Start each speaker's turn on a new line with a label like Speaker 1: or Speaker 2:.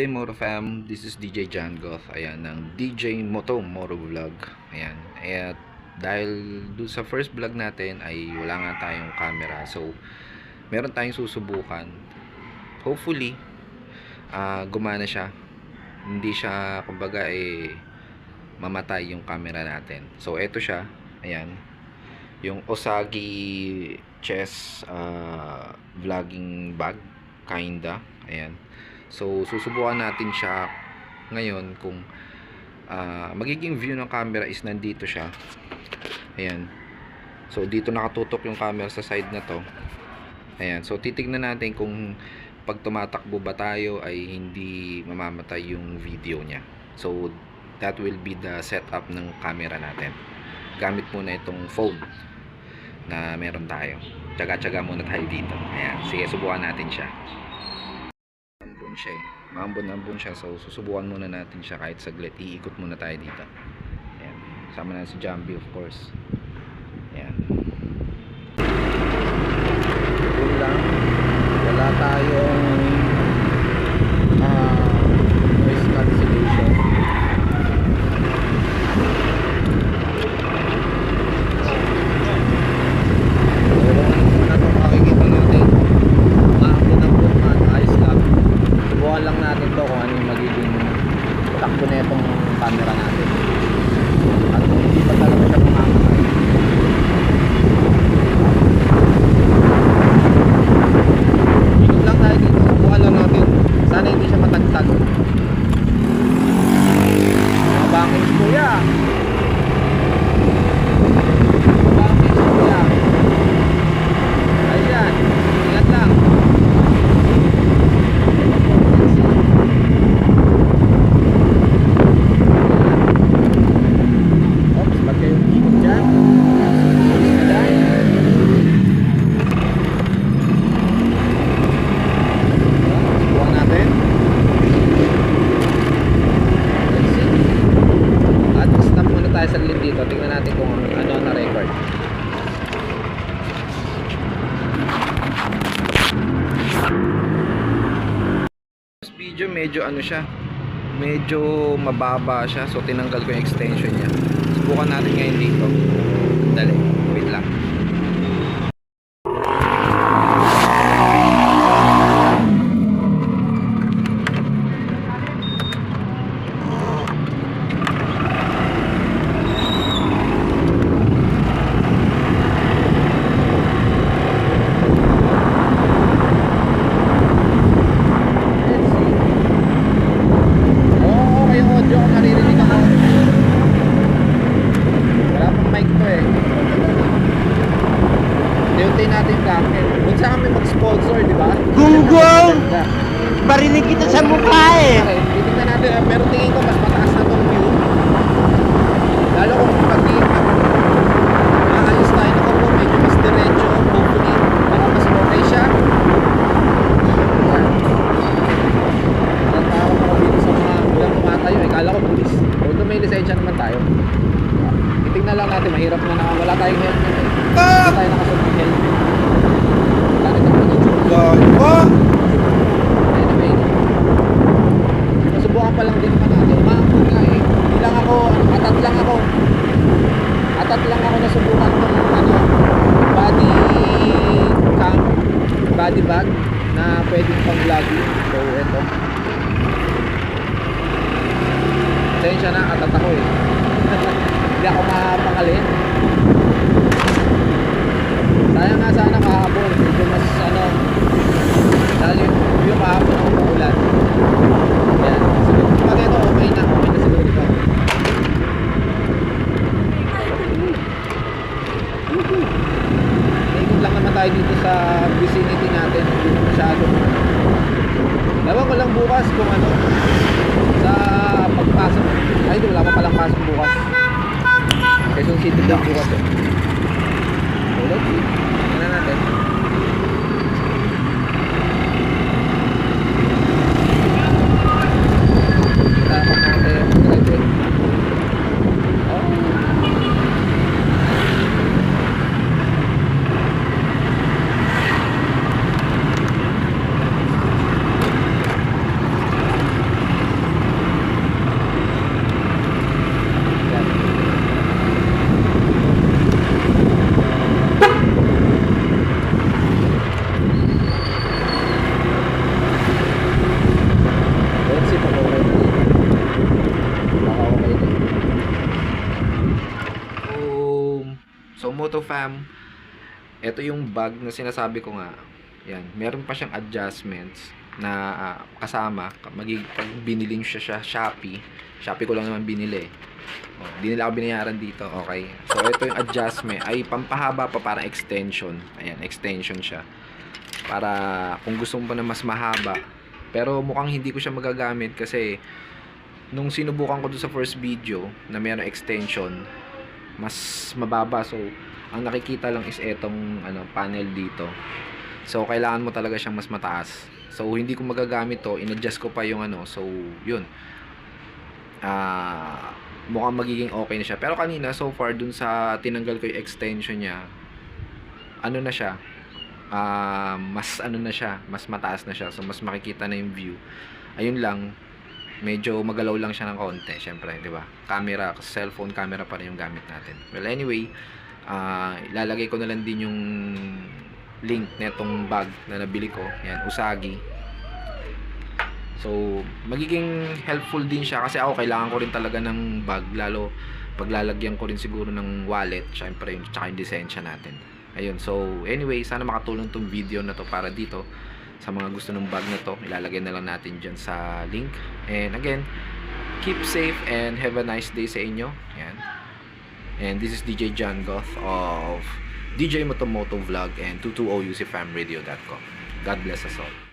Speaker 1: day Moro Fam, this is DJ John Goth, ayan, ng DJ Moto Moro Vlog. Ayan, at dahil doon sa first vlog natin ay wala nga tayong camera, so meron tayong susubukan. Hopefully gumana siya, hindi siya kumbaga mamatay yung camera natin. So eto siya, ayan, yung Osagi chess vlogging bag kinda, ayan. So susubukan natin siya ngayon kung magiging view ng camera is nandito siya, ayan. So dito nakatutok yung camera sa side na to, ayan. So titignan natin kung pag tumatakbo ba tayo ay hindi mamamatay yung video niya. So that will be the setup ng camera natin. Gamit muna itong phone na meron tayo. Tsaga-tsaga muna tayo dito. Ayan, sige, subukan natin siya. Ambon siya eh. Maambon-ambon siya. So susubukan muna natin siya kahit saglit. Iikot muna tayo dito. Ayan. Sama na si Jambi of course. Ayan. Yun lang. Wala tayong noise cancellation. Lang natin to kung ano yung magiging takbo na itong camera natin at hindi pa talaga siya mamamatay. Ikot lang tayo dito, subukan lang natin, sana hindi siya matagtag. Mga bangkings kuya, bangkings kuya, ayan, ingat lang. Saglit dito, tingnan natin kung ano na record. This video medyo ano siya, medyo mababa siya, so tinanggal ko yung extension niya. Subukan natin ngayon dito. Dali, wait lang. Sponsor, di ba?
Speaker 2: Gunggong! Barinig kita sa mukha eh!
Speaker 1: Titignan natin, pero tingin ko mas mataas na itong view. Lalo kung maayos tayo na kung medyo mas diretso, hopefully, para mas okay siya. Nagtawag ako dito sa mga bilang tumatayo eh. Kala ko pulis. Although may lisensya naman tayo. Titignan lang natin, mahirap na wala tayong helmet eh. Wala tayo nakasunod ng helmet. Anyway, nasubukan pa lang din naman natin. Maangkot nga eh. Hindi lang ako, atat lang ako nasubukan ng body bag na pwedeng pang vlogging. So eto, pasensya na, atat ako eh. Hindi ako mapakalin. Sayang nga sana kahapon, medyo mas dahil yung kahapon ang umuulan. Yan, siguro pag ito okay na siguro ito. Ikot lang naman tayo dito sa vicinity natin, hindi masyado. Ewan ko lang bukas kung ano sa pagpasok. Ay, wala pa palang pasok bukas. Quezon City lang bukas eh. Let's see. Tingnan natin. Tapos natin graduate. cam. Ito yung bag na sinasabi ko nga. Yan, meron pa siyang adjustments na kasama pag binili nyo siya sa Shopee ko lang naman binili. Hindi nila ako binayaran dito. Okay, so ito yung adjustment ay pampahaba pa, para extension. Ayan, extension siya para kung gusto mo pa na mas mahaba. Pero mukhang hindi ko siya magagamit kasi nung sinubukan ko doon sa first video na mayroong extension, mas mababa. So ang nakikita lang is etong panel dito. So kailangan mo talaga siyang mas mataas. So hindi ko magagamit to, in-adjust ko pa yung so yun. Mukhang magiging okay na siya. Pero kanina, so far dun sa tinanggal ko yung extension niya, na siya, mas na siya, mas mataas na siya. So mas makikita na yung view. Ayun lang, medyo magalaw lang siya ng konti, syempre, 'di ba? Camera, cellphone camera pa rin yung gamit natin. Well, anyway, ilalagay ko na lang din yung link netong bag na nabili ko. Yan, Usagi. So, magiging helpful din siya kasi ako kailangan ko rin talaga ng bag, lalo paglalagyan ko rin siguro ng wallet, syempre, tsaka yung lisensya natin. Ayun, so anyway, sana makatulong tong video na to para dito sa mga gusto ng bag na to. Ilalagay na lang natin dyan sa link. And again, keep safe and have a nice day sa inyo. Yan. And this is DJ John Goth of DJ Motomoto Vlog and 220UCFamRadio.com. God bless us all.